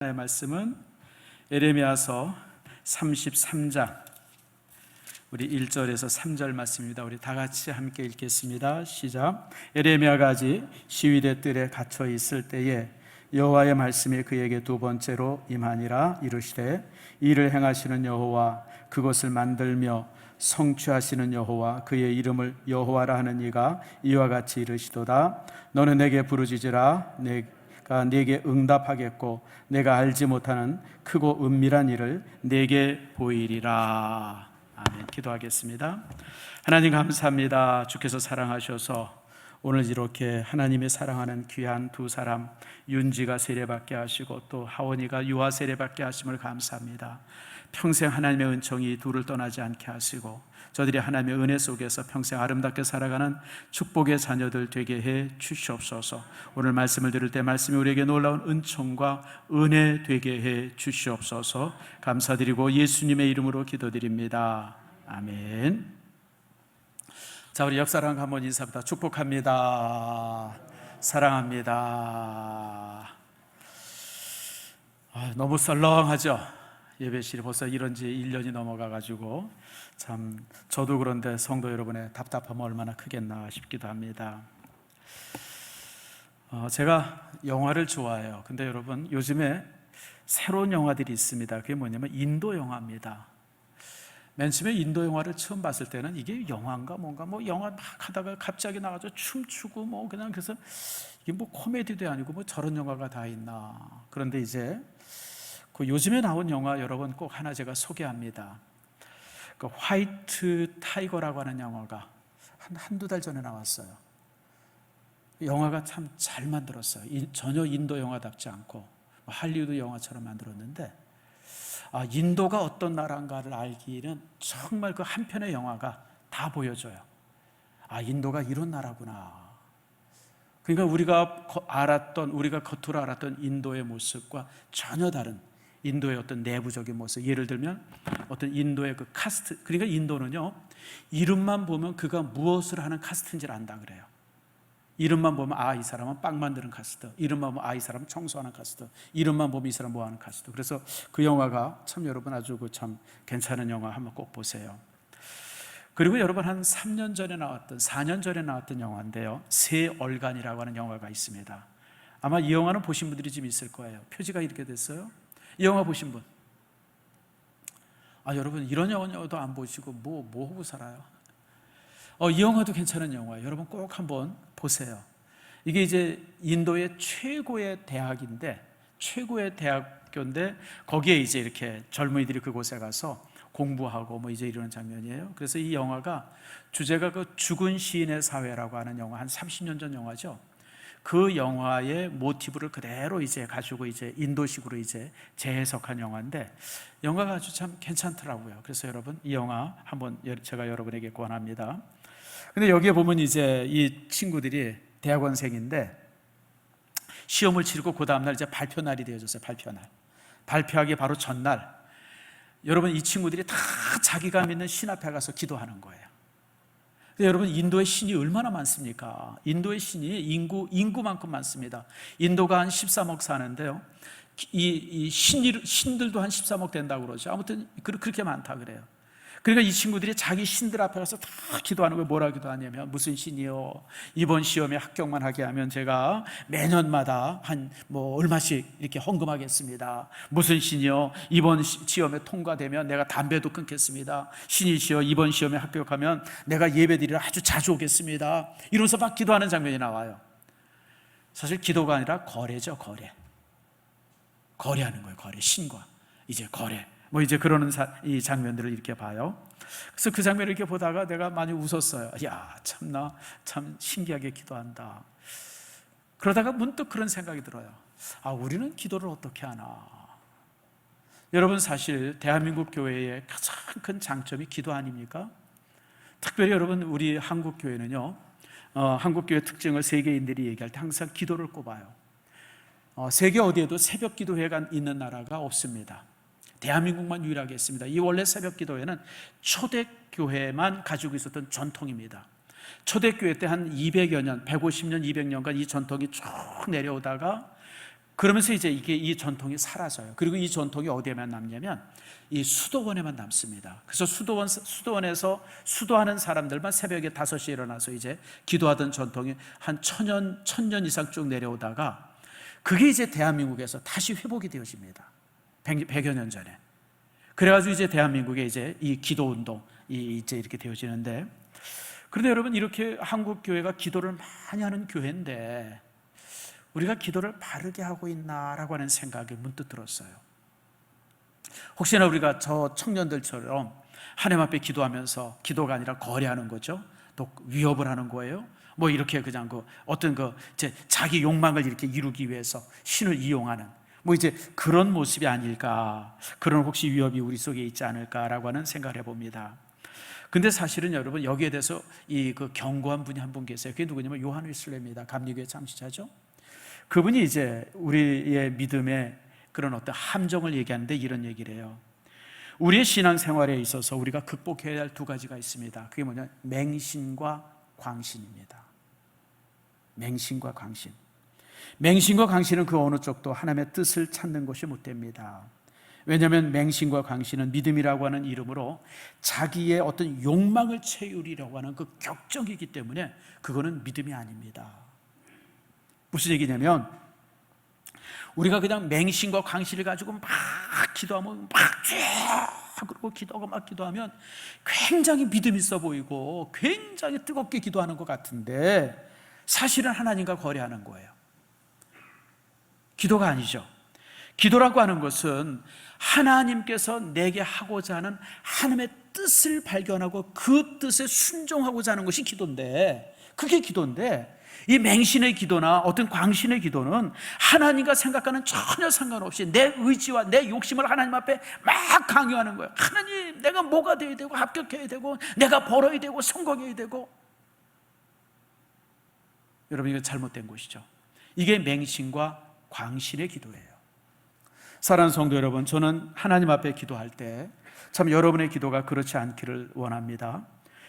하나님의 말씀은 에레미야서 33장 우리 1절에서 3절 말씀입니다. 우리 다 같이 함께 읽겠습니다. 시작. 에레미야가 아직 시위대 뜰에 갇혀 있을 때에 여호와의 말씀이 그에게 두 번째로 임하니라. 이르시되 이를 행하시는 여호와, 그것을 만들며 성취하시는 여호와, 그의 이름을 여호와라 하는 이가 이와 같이 이르시도다. 너는 내게 부르짖으라. 내가 네게 응답하겠고 내가 알지 못하는 크고 은밀한 일을 네게 보이리라. 아멘. 기도하겠습니다. 하나님 감사합니다. 주께서 사랑하셔서 오늘 이렇게 하나님이 사랑하는 귀한 두 사람, 윤지가 세례받게 하시고 또 하원이가 유아 세례받게 하심을 감사합니다. 평생 하나님의 은총이 둘을 떠나지 않게 하시고 저들이 하나님의 은혜 속에서 평생 아름답게 살아가는 축복의 자녀들 되게 해 주시옵소서. 오늘 말씀을 들을 때 말씀이 우리에게 놀라운 은총과 은혜 되게 해 주시옵소서. 감사드리고 예수님의 이름으로 기도드립니다. 아멘. 자, 우리 옆사람 한번 인사합니다. 축복합니다. 사랑합니다. 너무 썰렁하죠? 예배실이 벌써 이런 지 1년이 넘어가가지고 참 저도 그런데 성도 여러분의 답답함은 얼마나 크겠나 싶기도 합니다. 제가 영화를 좋아해요. 근데 여러분 요즘에 새로운 영화들이 있습니다. 그게 뭐냐면 인도 영화입니다. 맨 처음에 인도 영화를 처음 봤을 때는 이게 영화인가 뭔가 영화 막 하다가 갑자기 나가서 춤추고 그냥 그래서 이게 코미디도 아니고 저런 영화가 다 있나. 그런데 이제 그 요즘에 나온 영화 여러분 꼭 하나 제가 소개합니다. 그 화이트 타이거라고 하는 영화가 한두 달 전에 나왔어요. 영화가 참 잘 만들었어요. 전혀 인도 영화답지 않고 할리우드 영화처럼 만들었는데 인도가 어떤 나라인가를 알기는 정말 그 한 편의 영화가 다 보여줘요. 인도가 이런 나라구나. 그러니까 우리가 겉으로 알았던 인도의 모습과 전혀 다른 인도의 어떤 내부적인 모습. 예를 들면 어떤 인도의 그 카스트, 그러니까 인도는요 이름만 보면 그가 무엇을 하는 카스트인지를 안다 그래요. 이름만 보면 이 사람은 빵 만드는 카스트, 이름만 보면 이 사람은 청소하는 카스트, 이름만 보면 이 사람 뭐 하는 카스트. 그래서 그 영화가 참 여러분 아주 참 괜찮은 영화 한번 꼭 보세요. 그리고 여러분 한 4년 전에 나왔던 영화인데요, 새 얼간이라고 하는 영화가 있습니다. 아마 이 영화는 보신 분들이 좀 있을 거예요. 표지가 이렇게 됐어요. 이 영화 보신 분? 여러분 이런 영화도 안 보시고 뭐 하고 살아요? 이 영화도 괜찮은 영화예요. 여러분 꼭 한번 보세요. 이게 이제 인도의 최고의 대학교인데 거기에 이제 이렇게 젊은이들이 그곳에 가서 공부하고 이제 이러는 장면이에요. 그래서 이 영화가 주제가 그 죽은 시인의 사회라고 하는 영화, 한 30년 전 영화죠. 그 영화의 모티브를 그대로 이제 가지고 이제 인도식으로 이제 재해석한 영화인데 영화가 아주 참 괜찮더라고요. 그래서 여러분 이 영화 한번 제가 여러분에게 권합니다. 근데 여기에 보면 이제 이 친구들이 대학원생인데 시험을 치르고 그 다음날 이제 발표 날이 되어졌어요. 발표하기 바로 전날 여러분 이 친구들이 다 자기가 믿는 신 앞에 가서 기도하는 거예요. 여러분 인도의 신이 얼마나 많습니까? 인도의 신이 인구만큼 많습니다. 인도가 한 13억 사는데요, 이 신들도 한 13억 된다고 그러죠. 아무튼 그렇게 많다 그래요. 그러니까 이 친구들이 자기 신들 앞에 가서 다 기도하는 거예요. 뭐라 기도하냐면 무슨 신이요, 이번 시험에 합격만 하게 하면 제가 매년마다 한 얼마씩 이렇게 헌금하겠습니다. 무슨 신이요, 이번 시험에 통과되면 내가 담배도 끊겠습니다. 신이시여, 이번 시험에 합격하면 내가 예배드리러 아주 자주 오겠습니다. 이러면서 막 기도하는 장면이 나와요. 사실 기도가 아니라 거래죠. 거래하는 거예요. 신과 이제 거래. 이제 그러는 이 장면들을 이렇게 봐요. 그래서 그 장면을 이렇게 보다가 내가 많이 웃었어요. 참나 참 신기하게 기도한다. 그러다가 문득 그런 생각이 들어요. 우리는 기도를 어떻게 하나. 여러분 사실 대한민국 교회의 가장 큰 장점이 기도 아닙니까? 특별히 여러분 우리 한국 교회는요, 한국 교회 특징을 세계인들이 얘기할 때 항상 기도를 꼽아요. 세계 어디에도 새벽 기도회가 있는 나라가 없습니다. 대한민국만 유일하게 있습니다. 이 원래 새벽 기도회는 초대교회만 가지고 있었던 전통입니다. 초대교회 때 한 200여 년, 150년, 200년간 이 전통이 쭉 내려오다가 그러면서 이제 이 전통이 사라져요. 그리고 이 전통이 어디에만 남냐면 이 수도원에만 남습니다. 그래서 수도원에서 수도하는 사람들만 새벽에 5시에 일어나서 이제 기도하던 전통이 한 천년 이상 쭉 내려오다가 그게 이제 대한민국에서 다시 회복이 되어집니다. 100여 년 전에. 그래가지고 이제 대한민국에 이제 이 기도 운동이 이제 이렇게 되어지는데, 그런데 여러분, 이렇게 한국 교회가 기도를 많이 하는 교회인데 우리가 기도를 바르게 하고 있나라고 하는 생각이 문득 들었어요. 혹시나 우리가 저 청년들처럼 하나님 앞에 기도하면서 기도가 아니라 거래하는 거죠. 또 위협을 하는 거예요. 뭐 이렇게 그냥 어떤 자기 욕망을 이렇게 이루기 위해서 신을 이용하는 뭐 이제 그런 모습이 아닐까, 그런 혹시 위협이 우리 속에 있지 않을까라고 하는 생각을 해봅니다. 근데 사실은 여러분, 여기에 대해서 그 경고한 분이 한 분 계세요. 그게 누구냐면 요한 웨슬레입니다. 감리교회 창시자죠. 그분이 이제 우리의 믿음의 그런 어떤 함정을 얘기하는데 이런 얘기를 해요. 우리의 신앙생활에 있어서 우리가 극복해야 할 2가지가 있습니다. 그게 뭐냐, 맹신과 광신입니다. 맹신과 광신. 맹신과 광신은 그 어느 쪽도 하나님의 뜻을 찾는 것이 못 됩니다. 왜냐하면 맹신과 광신은 믿음이라고 하는 이름으로 자기의 어떤 욕망을 채우리라고 하는 그 격정이기 때문에 그거는 믿음이 아닙니다. 무슨 얘기냐면, 우리가 그냥 맹신과 광신을 가지고 막 기도하면 그리고 기도하고 막 기도하면 굉장히 믿음 있어 보이고 굉장히 뜨겁게 기도하는 것 같은데 사실은 하나님과 거래하는 거예요. 기도가 아니죠. 기도라고 하는 것은 하나님께서 내게 하고자 하는 하나님의 뜻을 발견하고 그 뜻에 순종하고자 하는 것이 기도인데, 그게 기도인데, 이 맹신의 기도나 어떤 광신의 기도는 하나님과 생각하는 전혀 상관없이 내 의지와 내 욕심을 하나님 앞에 막 강요하는 거예요. 하나님, 내가 뭐가 돼야 되고 합격해야 되고 내가 벌어야 되고 성공해야 되고. 여러분, 이거 잘못된 것이죠. 이게 맹신과 광신의 기도예요. 사랑하는 성도 여러분, 저는 하나님 앞에 기도할 때 참 여러분의 기도가 그렇지 않기를 원합니다.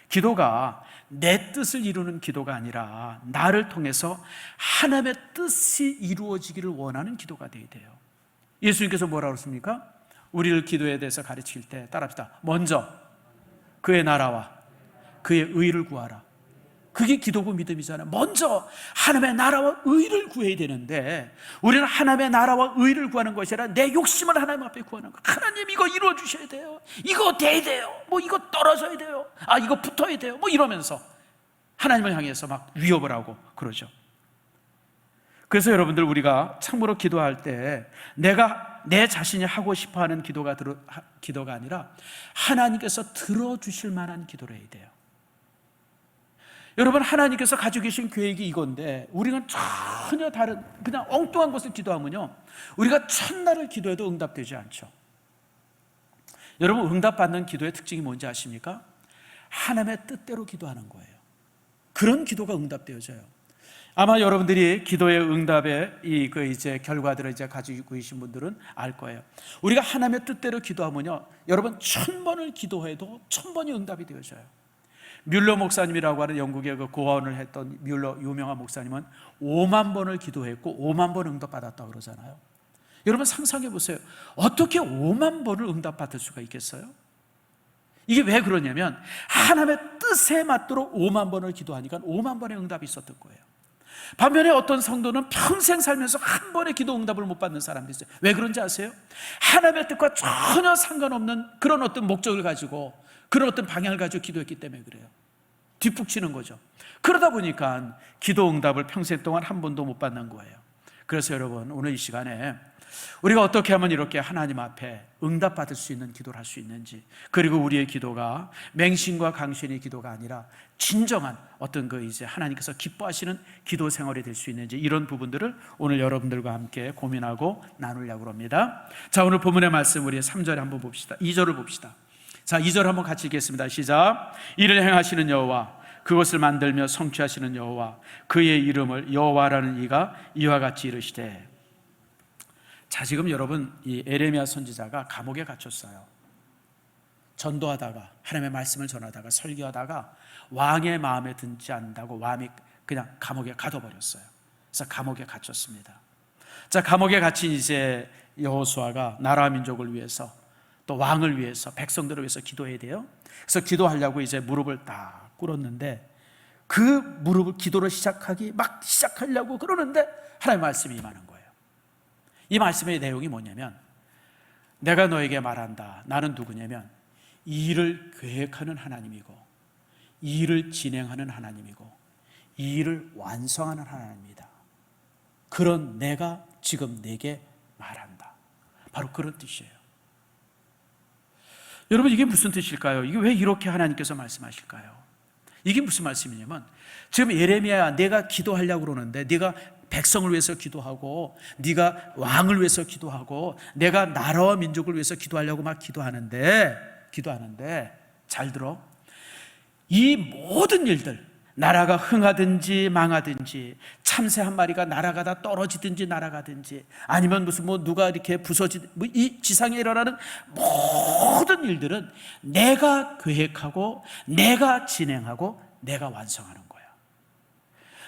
기도가 내 뜻을 이루는 기도가 아니라 나를 통해서 하나님의 뜻이 이루어지기를 원하는 기도가 되어야 돼요. 예수님께서 뭐라고 그랬습니까? 우리를 기도에 대해서 가르칠 때 따라합시다. 먼저 그의 나라와 그의 의를 구하라. 그게 기도고 믿음이잖아요. 먼저 하나님의 나라와 의를 구해야 되는데 우리는 하나님의 나라와 의를 구하는 것이 아니라 내 욕심을 하나님 앞에 구하는 거예요. 하나님, 이거 이루어 주셔야 돼요. 이거 돼야 돼요. 뭐 이거 떨어져야 돼요. 이거 붙어야 돼요. 뭐 이러면서 하나님을 향해서 막 위협을 하고 그러죠. 그래서 여러분들, 우리가 참으로 기도할 때 내가 내 자신이 하고 싶어하는 기도가 아니라 하나님께서 들어주실 만한 기도를 해야 돼요. 여러분, 하나님께서 가지고 계신 계획이 이건데 우리는 전혀 다른 그냥 엉뚱한 것을 기도하면요, 우리가 첫날을 기도해도 응답되지 않죠. 여러분, 응답받는 기도의 특징이 뭔지 아십니까? 하나님의 뜻대로 기도하는 거예요. 그런 기도가 응답되어져요. 아마 여러분들이 기도의 응답의 이제 결과들을 이제 가지고 계신 분들은 알 거예요. 우리가 하나님의 뜻대로 기도하면요, 여러분 1000번을 기도해도 1000번이 응답이 되어져요. 뮬러 목사님이라고 하는 영국의 그 고아원을 했던 뮬러 유명한 목사님은 5만 번을 기도했고 5만 번 응답받았다고 그러잖아요. 여러분 상상해 보세요. 어떻게 5만 번을 응답받을 수가 있겠어요? 이게 왜 그러냐면 하나님의 뜻에 맞도록 5만 번을 기도하니까 5만 번의 응답이 있었던 거예요. 반면에 어떤 성도는 평생 살면서 한 번의 기도 응답을 못 받는 사람도 있어요. 왜 그런지 아세요? 하나님의 뜻과 전혀 상관없는 그런 어떤 목적을 가지고, 그런 어떤 방향을 가지고 기도했기 때문에 그래요. 뒷북치는 거죠. 그러다 보니까 기도 응답을 평생 동안 한 번도 못 받는 거예요. 그래서 여러분, 오늘 이 시간에 우리가 어떻게 하면 이렇게 하나님 앞에 응답받을 수 있는 기도를 할 수 있는지, 그리고 우리의 기도가 맹신과 강신의 기도가 아니라 진정한 어떤 이제 하나님께서 기뻐하시는 기도 생활이 될 수 있는지, 이런 부분들을 오늘 여러분들과 함께 고민하고 나누려고 합니다. 자, 오늘 본문의 말씀 우리 3절에 한번 봅시다. 2절을 봅시다. 자, 2절 한번 같이 읽겠습니다. 시작. 이를 행하시는 여호와, 그것을 만들며 성취하시는 여호와, 그의 이름을 여호와라는 이가 이와 같이 이르시되. 자, 지금 여러분, 이 에레미야 선지자가 감옥에 갇혔어요. 전도하다가, 하나님의 말씀을 전하다가, 설교하다가 왕의 마음에 든지 않는다고 왕이 그냥 감옥에 가둬버렸어요. 그래서 감옥에 갇혔습니다. 자, 감옥에 갇힌 이제 여호수아가 나라 민족을 위해서 또 왕을 위해서 백성들을 위해서 기도해야 돼요. 그래서 기도하려고 이제 무릎을 딱 꿇었는데 그 무릎을 기도를 시작하려고 그러는데 하나님의 말씀이 임하는 거예요. 이 말씀의 내용이 뭐냐면, 내가 너에게 말한다. 나는 누구냐면 이 일을 계획하는 하나님이고 이 일을 진행하는 하나님이고 이 일을 완성하는 하나님이다. 그런 내가 지금 내게 말한다. 바로 그런 뜻이에요. 여러분, 이게 무슨 뜻일까요? 이게 왜 이렇게 하나님께서 말씀하실까요? 이게 무슨 말씀이냐면, 지금 예레미야야, 내가 기도하려고 그러는데 네가 백성을 위해서 기도하고 네가 왕을 위해서 기도하고 내가 나라와 민족을 위해서 기도하려고 막 기도하는데 잘 들어. 이 모든 일들, 나라가 흥하든지 망하든지, 참새 한 마리가 날아가다 떨어지든지 날아가든지, 아니면 무슨 누가 이렇게 이 지상에 일어나는 모든 일들은 내가 계획하고 내가 진행하고 내가 완성하는 거야.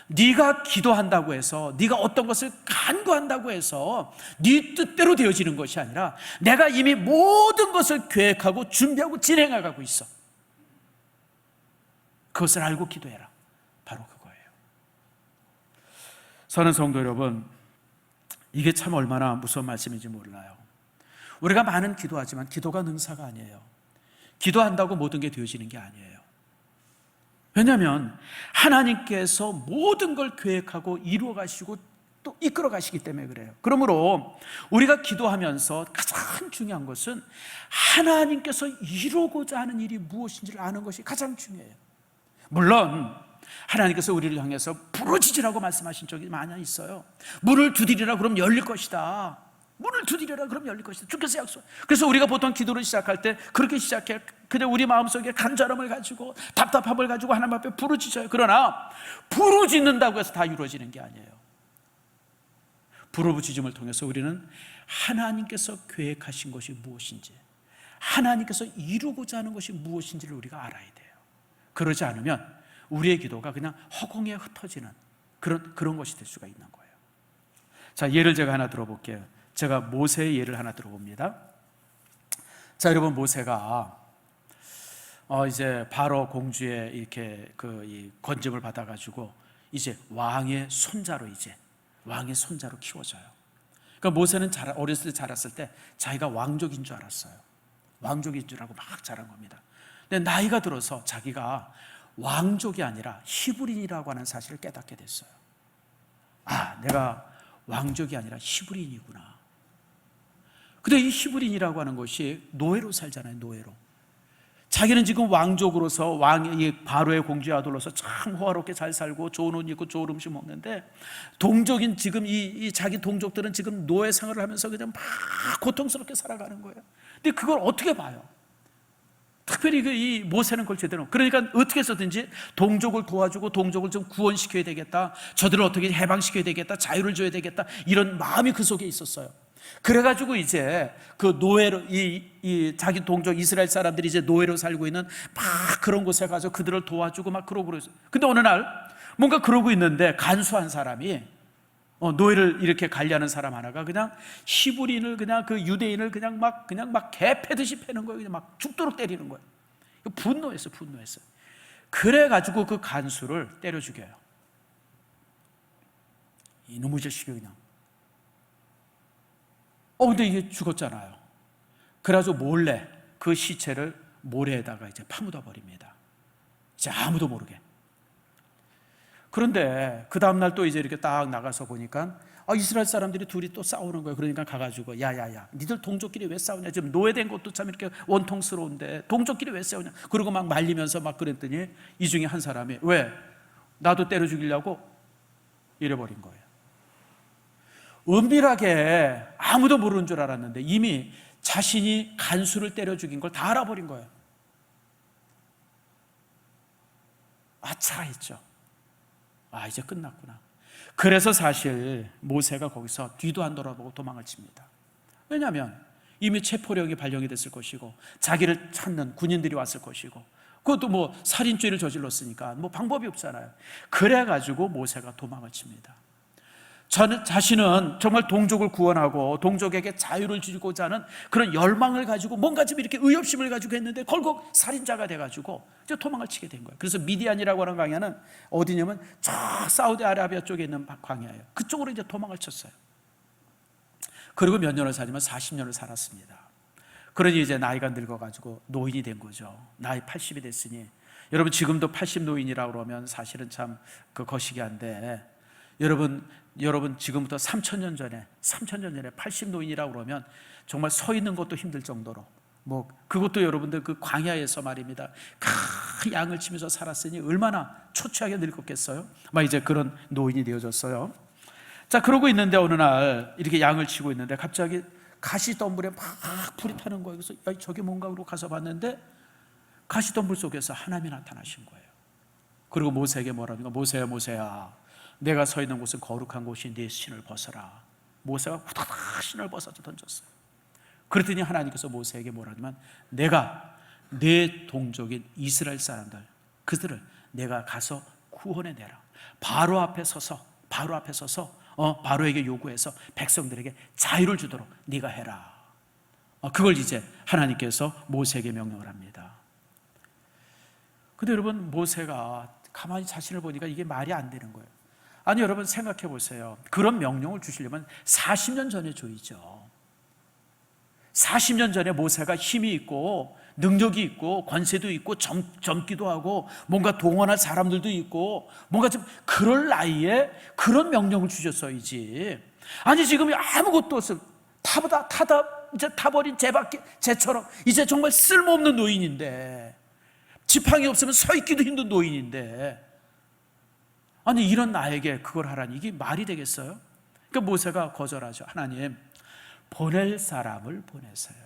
네가 기도한다고 해서, 네가 어떤 것을 간구한다고 해서 네 뜻대로 되어지는 것이 아니라 내가 이미 모든 것을 계획하고 준비하고 진행해가고 있어. 그것을 알고 기도해라. 바로 그거예요. 사랑하는 성도 여러분, 이게 참 얼마나 무서운 말씀인지 몰라요. 우리가 많은 기도하지만 기도가 능사가 아니에요. 기도한다고 모든 게 되어지는 게 아니에요. 왜냐하면 하나님께서 모든 걸 계획하고 이루어 가시고 또 이끌어 가시기 때문에 그래요. 그러므로 우리가 기도하면서 가장 중요한 것은 하나님께서 이루고자 하는 일이 무엇인지를 아는 것이 가장 중요해요. 물론 하나님께서 우리를 향해서 부르짖으라고 말씀하신 적이 많이 있어요. 문을 두드리라 그럼 열릴 것이다. 문을 두드리라 그럼 열릴 것이다. 주께서 약속. 그래서 우리가 보통 기도를 시작할 때 그렇게 시작해. 그냥 우리 마음속에 간절함을 가지고 답답함을 가지고 하나님 앞에 부르짖어요. 그러나 부르짖는다고 해서 다 이루어지는 게 아니에요. 부르짖음을 통해서 우리는 하나님께서 계획하신 것이 무엇인지, 하나님께서 이루고자 하는 것이 무엇인지를 우리가 알아야 돼요. 그러지 않으면 우리의 기도가 그냥 허공에 흩어지는 그런 것이 될 수가 있는 거예요. 자, 예를 제가 하나 들어볼게요. 제가 모세의 예를 하나 들어봅니다. 자, 여러분, 모세가 이제 바로 공주의 이렇게 이 건짐을 받아가지고 이제 왕의 손자로 키워져요. 그러니까 모세는 어렸을 때 자랐을 때 자기가 왕족인 줄 알았어요. 왕족인 줄 알고 막 자란 겁니다. 근데 나이가 들어서 자기가 왕족이 아니라 히브리인이라고 하는 사실을 깨닫게 됐어요. 아, 내가 왕족이 아니라 히브리인이구나. 근데 이 히브리인이라고 하는 것이 노예로 살잖아요. 노예로. 자기는 지금 왕족으로서 이 바로의 공주의 아들로서 참 호화롭게 잘 살고 좋은 옷 입고 좋은 음식 먹는데, 동족인 지금 이 자기 동족들은 지금 노예 생활을 하면서 그냥 막 고통스럽게 살아가는 거예요. 근데 그걸 어떻게 봐요? 특별히 이 모세는 그걸 제대로, 그러니까 어떻게 해서든지 동족을 도와주고 동족을 좀 구원시켜야 되겠다, 저들을 어떻게 해방시켜야 되겠다, 자유를 줘야 되겠다, 이런 마음이 그 속에 있었어요. 그래가지고 이제 그 노예로 이 자기 동족 이스라엘 사람들이 이제 노예로 살고 있는 막 그런 곳에 가서 그들을 도와주고 막 그러고 그랬어요. 근데 어느 날 뭔가 그러고 있는데 간수한 사람이 노예를 이렇게 관리하는 사람 하나가 그냥 히브리인을, 그냥 그 유대인을 그냥 막 개 패듯이 패는 거예요. 그냥 막 죽도록 때리는 거예요. 분노했어. 그래가지고 그 간수를 때려 죽여요. 이놈의 자식이 그냥. 근데 이게 죽었잖아요. 그래가지고 몰래 그 시체를 모래에다가 이제 파묻어 버립니다. 이제 아무도 모르게. 그런데 그 다음날 또 이제 이렇게 딱 나가서 보니까 이스라엘 사람들이 둘이 또 싸우는 거예요. 그러니까 가가지고 야야야, 니들 동족끼리 왜 싸우냐, 지금 노예된 것도 참 이렇게 원통스러운데 동족끼리 왜 싸우냐, 그러고 막 말리면서 막 그랬더니 이 중에 한 사람이 왜 나도 때려 죽이려고 이래버린 거예요. 은밀하게 아무도 모르는 줄 알았는데 이미 자신이 간수를 때려 죽인 걸 다 알아버린 거예요. 아차 했죠. 이제 끝났구나. 그래서 사실 모세가 거기서 뒤도 안 돌아보고 도망을 칩니다. 왜냐하면 이미 체포령이 발령이 됐을 것이고 자기를 찾는 군인들이 왔을 것이고, 그것도 뭐 살인죄를 저질렀으니까 뭐 방법이 없잖아요. 그래가지고 모세가 도망을 칩니다. 자신은 정말 동족을 구원하고 동족에게 자유를 주고자 하는 그런 열망을 가지고 뭔가 좀 이렇게 의협심을 가지고 했는데 결국 살인자가 돼가지고 이제 도망을 치게 된 거예요. 그래서 미디안이라고 하는 광야는 어디냐면 저 사우디아라비아 쪽에 있는 광야예요. 그쪽으로 이제 도망을 쳤어요. 그리고 몇 년을 살지만 40년을 살았습니다. 그러니 이제 나이가 늙어가지고 노인이 된 거죠. 나이 80이 됐으니 여러분 지금도 80 노인이라고 그러면 사실은 참 그 거시기한데 여러분 지금부터 3,000년 전에 80 노인이라고 그러면 정말 서 있는 것도 힘들 정도로 뭐 그것도 여러분들 그 광야에서 말입니다. 양을 치면서 살았으니 얼마나 초췌하게 늙었겠어요. 막 이제 그런 노인이 되어졌어요. 자, 그러고 있는데 어느 날 이렇게 양을 치고 있는데 갑자기 가시덤불에 막 불이 타는 거예요. 그래서 야, 저게 뭔가 그러고 가서 봤는데 가시덤불 속에서 하나님이 나타나신 거예요. 그리고 모세에게 뭐라 합니까? 모세야 내가 서 있는 곳은 거룩한 곳이 네 신을 벗어라. 모세가 후다닥 신을 벗어서 던졌어요. 그랬더니 하나님께서 모세에게 뭐라 하냐면 내가 내 동족인 이스라엘 사람들 그들을 내가 가서 구원해내라. 바로 앞에 서서 바로에게 요구해서 백성들에게 자유를 주도록 네가 해라. 그걸 이제 하나님께서 모세에게 명령을 합니다. 근데 여러분 모세가 가만히 자신을 보니까 이게 말이 안 되는 거예요. 아니 여러분 생각해 보세요. 그런 명령을 주시려면 40년 전에 줘야죠. 40년 전에 모세가 힘이 있고 능력이 있고 권세도 있고 젊기도 하고 뭔가 동원할 사람들도 있고 뭔가 좀 그럴 나이에 그런 명령을 주셨어야지. 아니 지금 아무것도 없어. 이제 타버린 쟤처럼 이제 정말 쓸모없는 노인인데 지팡이 없으면 서 있기도 힘든 노인인데 아니 이런 나에게 그걸 하라니 이게 말이 되겠어요? 그러니까 모세가 거절하죠. 하나님 보낼 사람을 보내세요.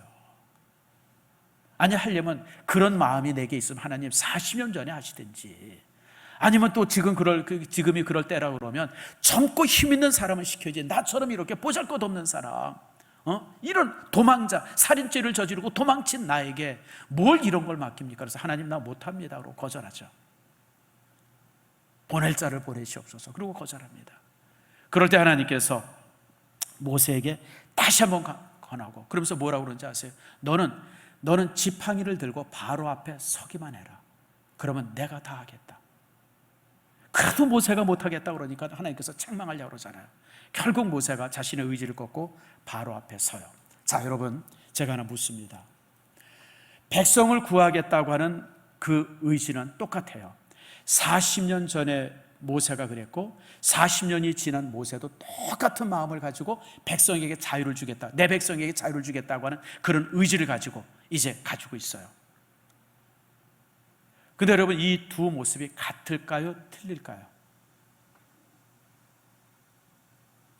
아니 하려면 그런 마음이 내게 있으면 하나님 40년 전에 하시든지 아니면 또 지금이 그럴 때라고 그러면 젊고 힘 있는 사람을 시켜야지. 나처럼 이렇게 보잘것없는 사람 이런 도망자 살인죄를 저지르고 도망친 나에게 뭘 이런 걸 맡깁니까? 그래서 하나님 나 못합니다 그러고 거절하죠. 보낼 자를 보내시옵소서. 그리고 거절합니다. 그럴 때 하나님께서 모세에게 다시 한번 권하고 그러면서 뭐라고 그러는지 아세요? 너는 지팡이를 들고 바로 앞에 서기만 해라. 그러면 내가 다 하겠다. 그래도 모세가 못하겠다 그러니까 하나님께서 책망하려고 그러잖아요. 결국 모세가 자신의 의지를 꺾고 바로 앞에 서요. 자 여러분 제가 하나 묻습니다. 백성을 구하겠다고 하는 그 의지는 똑같아요. 40년 전에 모세가 그랬고 40년이 지난 모세도 똑같은 마음을 가지고 백성에게 자유를 주겠다, 내 백성에게 자유를 주겠다고 하는 그런 의지를 가지고 이제 가지고 있어요. 근데 여러분 이 두 모습이 같을까요? 틀릴까요?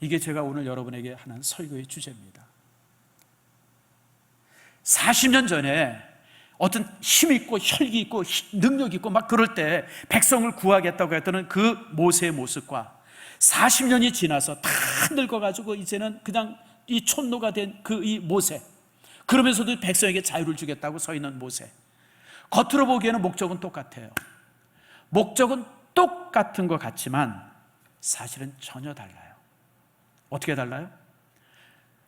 이게 제가 오늘 여러분에게 하는 설교의 주제입니다. 40년 전에 어떤 힘 있고 혈기 있고 능력 있고 막 그럴 때 백성을 구하겠다고 했던 그 모세의 모습과 40년이 지나서 다 늙어가지고 이제는 그냥 이 촌노가 된 그 이 모세, 그러면서도 백성에게 자유를 주겠다고 서 있는 모세, 겉으로 보기에는 목적은 똑같아요. 목적은 똑같은 것 같지만 사실은 전혀 달라요. 어떻게 달라요?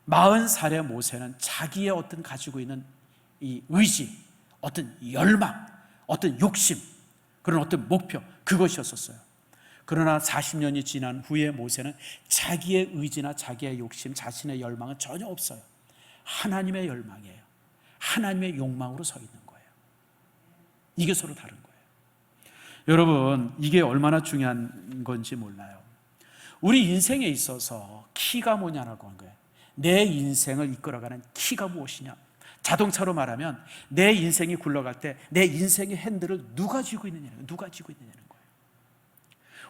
40살의 모세는 자기의 어떤 가지고 있는 이 의지, 어떤 열망, 어떤 욕심, 그런 어떤 목표, 그것이었었어요. 그러나 40년이 지난 후에 모세는 자기의 의지나 자기의 욕심, 자신의 열망은 전혀 없어요. 하나님의 열망이에요. 하나님의 욕망으로 서 있는 거예요. 이게 서로 다른 거예요. 여러분 이게 얼마나 중요한 건지 몰라요. 우리 인생에 있어서 키가 뭐냐라고 한 거예요. 내 인생을 이끌어가는 키가 무엇이냐. 자동차로 말하면 내 인생이 굴러갈 때 내 인생의 핸들을 누가 쥐고 있느냐는 거예요.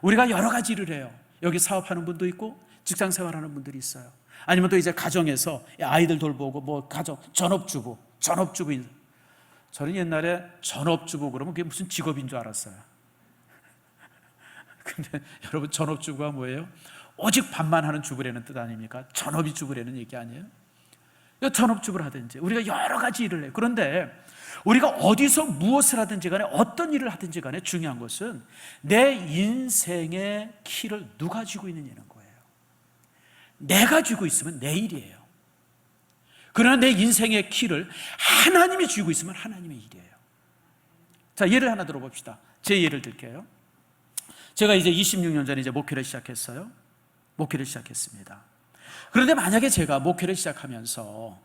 우리가 여러 가지 일을 해요. 여기 사업하는 분도 있고 직장 생활하는 분들이 있어요. 아니면 또 이제 가정에서 아이들 돌보고 뭐 가정 전업주부. 저는 옛날에 전업주부 그러면 그게 무슨 직업인 줄 알았어요. 근데 여러분 전업주부가 뭐예요? 오직 밥만 하는 주부라는 뜻 아닙니까? 전업이 주부라는 얘기 아니에요? 전업주부를 하든지 우리가 여러 가지 일을 해요. 그런데 우리가 어디서 무엇을 하든지 간에 어떤 일을 하든지 간에 중요한 것은 내 인생의 키를 누가 쥐고 있느냐는 거예요. 내가 쥐고 있으면 내 일이에요. 그러나 내 인생의 키를 하나님이 쥐고 있으면 하나님의 일이에요. 자, 예를 하나 들어봅시다. 제 예를 들게요. 제가 이제 26년 전에 이제 목회를 시작했어요. 목회를 시작했습니다. 그런데 만약에 제가 목회를 시작하면서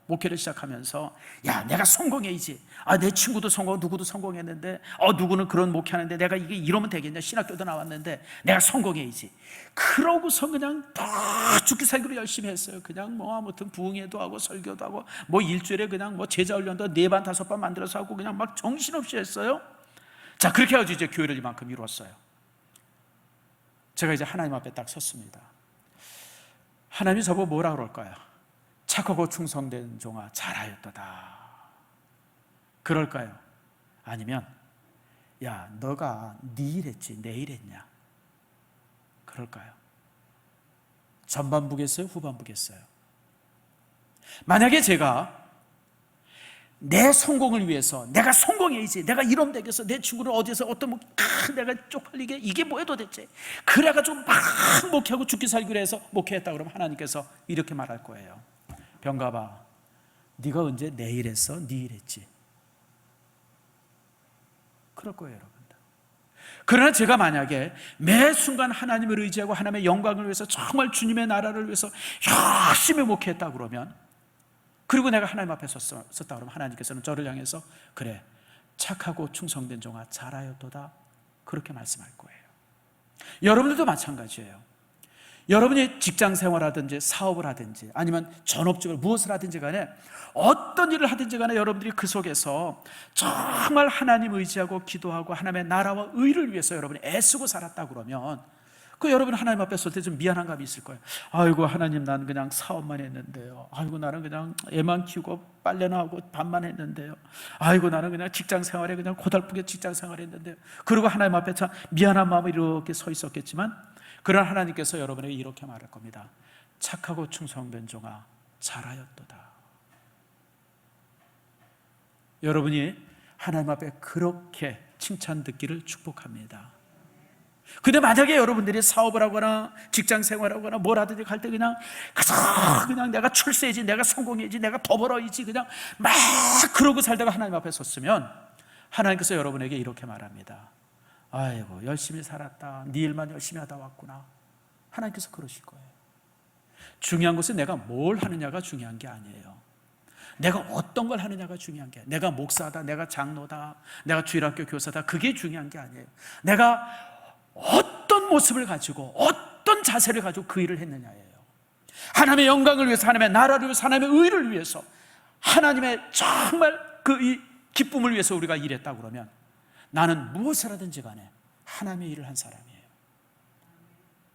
야, 내가 성공해야지. 내 친구도 성공, 누구도 성공했는데 누구는 그런 목회하는데 내가 이게 이러면 되겠냐. 신학교도 나왔는데 내가 성공해야지. 그러고서 그냥 다 죽기 살기로 열심히 했어요. 그냥 뭐 아무튼 부흥회도 하고 설교도 하고 뭐 일주일에 그냥 뭐 제자 훈련도 4반 5반 만들어서 하고 그냥 막 정신없이 했어요. 자, 그렇게 해가지고 이제 교회를 이만큼 이뤘어요. 제가 이제 하나님 앞에 딱 섰습니다. 하나님이 저보고 뭐라 그럴까요? 착하고 충성된 종아 잘하였도다. 그럴까요? 아니면 야, 너가 네 일 했지 내 일 했냐? 그럴까요? 전반부겠어요? 후반부겠어요? 만약에 제가 내 성공을 위해서 내가 성공해야지, 내가 이러면 되겠어, 내 친구를 어디서 어떤 뭐 내가 쪽팔리게 이게 뭐야 도대체, 그래가지고 막 목회하고 죽기 살기로 해서 목회했다 그러면 하나님께서 이렇게 말할 거예요. 병가봐, 네가 언제 내 일 했어? 네 일 했지. 그럴 거예요, 여러분들. 그러나 제가 만약에 매 순간 하나님을 의지하고 하나님의 영광을 위해서 정말 주님의 나라를 위해서 열심히 목회했다 그러면, 그리고 내가 하나님 앞에 섰다 그러면 하나님께서는 저를 향해서 그래, 착하고 충성된 종아 잘하였도다, 그렇게 말씀할 거예요. 여러분들도 마찬가지예요. 여러분이 직장 생활하든지 사업을 하든지 아니면 전업직을 무엇을 하든지 간에, 어떤 일을 하든지 간에 여러분들이 그 속에서 정말 하나님 의지하고 기도하고 하나님의 나라와 의를 위해서 여러분이 애쓰고 살았다 그러면, 그 여러분 하나님 앞에 설 때 좀 미안한 감이 있을 거예요. 아이고 하나님, 난 그냥 사업만 했는데요. 아이고 나는 그냥 애만 키우고 빨래나 하고 밥만 했는데요. 아이고 나는 그냥 직장 생활에 그냥 고달프게 직장 생활했는데요. 그리고 하나님 앞에 참 미안한 마음이 이렇게 서 있었겠지만, 그런 하나님께서 여러분에게 이렇게 말할 겁니다. 착하고 충성된 종아 잘하였도다. 여러분이 하나님 앞에 그렇게 칭찬 듣기를 축복합니다. 근데 만약에 여러분들이 사업을 하거나 직장 생활하거나 뭘 하든지 할 때 그냥 내가 출세해야지, 내가 성공해야지, 내가 더 벌어야지, 그냥 막 그러고 살다가 하나님 앞에 섰으면 하나님께서 여러분에게 이렇게 말합니다. 아이고 열심히 살았다, 네 일만 열심히 하다 왔구나. 하나님께서 그러실 거예요. 중요한 것은 내가 뭘 하느냐가 중요한 게 아니에요. 내가 어떤 걸 하느냐가 중요한 게 아니에요. 내가 목사다, 내가 장로다, 내가 주일학교 교사다, 그게 중요한 게 아니에요. 내가 어떤 모습을 가지고 어떤 자세를 가지고 그 일을 했느냐예요. 하나님의 영광을 위해서, 하나님의 나라를 위해서, 하나님의 의를 위해서, 하나님의 정말 그 이 기쁨을 위해서 우리가 일했다 그러면, 나는 무엇을 하든지 간에 하나님의 일을 한 사람이에요.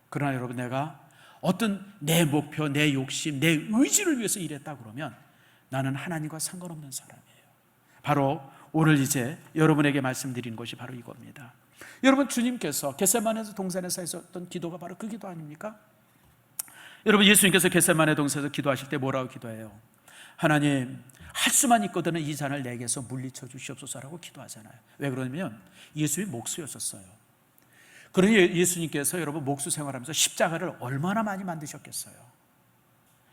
그러나 여러분, 내가 어떤 내 목표, 내 욕심, 내 의지를 위해서 일했다 그러면 나는 하나님과 상관없는 사람이에요. 바로 오늘 이제 여러분에게 말씀드리는 것이 바로 이겁니다. 여러분, 주님께서 겟세마네 동산에서 하셨던 기도가 바로 그 기도 아닙니까? 여러분, 예수님께서 겟세마네 동산에서 기도하실 때 뭐라고 기도해요? 하나님, 할 수만 있거든요 이 잔을 내게서 물리쳐 주시옵소서라고 기도하잖아요. 왜 그러냐면 예수님이 목수였었어요. 그러니 예수님께서 여러분 목수 생활하면서 십자가를 얼마나 많이 만드셨겠어요.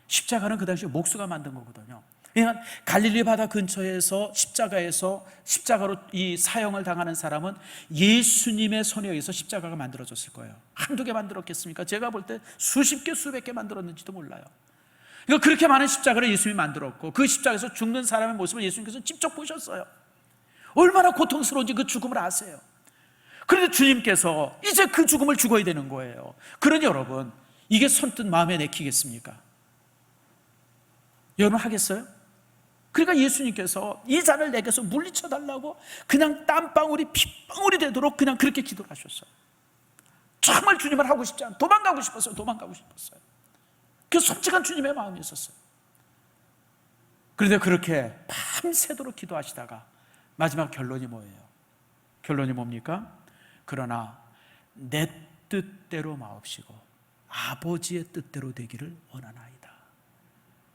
십자가는 그 당시에 목수가 만든 거거든요. 그러니까 갈릴리 바다 근처에서 십자가로 이 사형을 당하는 사람은 예수님의 손에 의해서 십자가가 만들어졌을 거예요. 한두 개 만들었겠습니까? 제가 볼 때 수십 개, 수백 개 만들었는지도 몰라요. 그러니까 그렇게 많은 십자가를 예수님이 만들었고, 그 십자가에서 죽는 사람의 모습을 예수님께서 직접 보셨어요. 얼마나 고통스러운지 그 죽음을 아세요. 그런데 주님께서 이제 그 죽음을 죽어야 되는 거예요. 그러니 여러분, 이게 선뜻 마음에 내키겠습니까? 여러분 하겠어요? 그러니까 예수님께서 이 잔을 내게서 물리쳐 달라고 그냥 땀방울이 핏방울이 되도록 그냥 그렇게 기도를 하셨어요. 정말 주님을 하고 싶지 않아요. 도망가고 싶었어요. 그 솔직한 주님의 마음이 있었어요. 그런데 그렇게 밤새도록 기도하시다가 마지막 결론이 뭐예요? 결론이 뭡니까? 그러나 내 뜻대로 마옵시고 아버지의 뜻대로 되기를 원하나이다.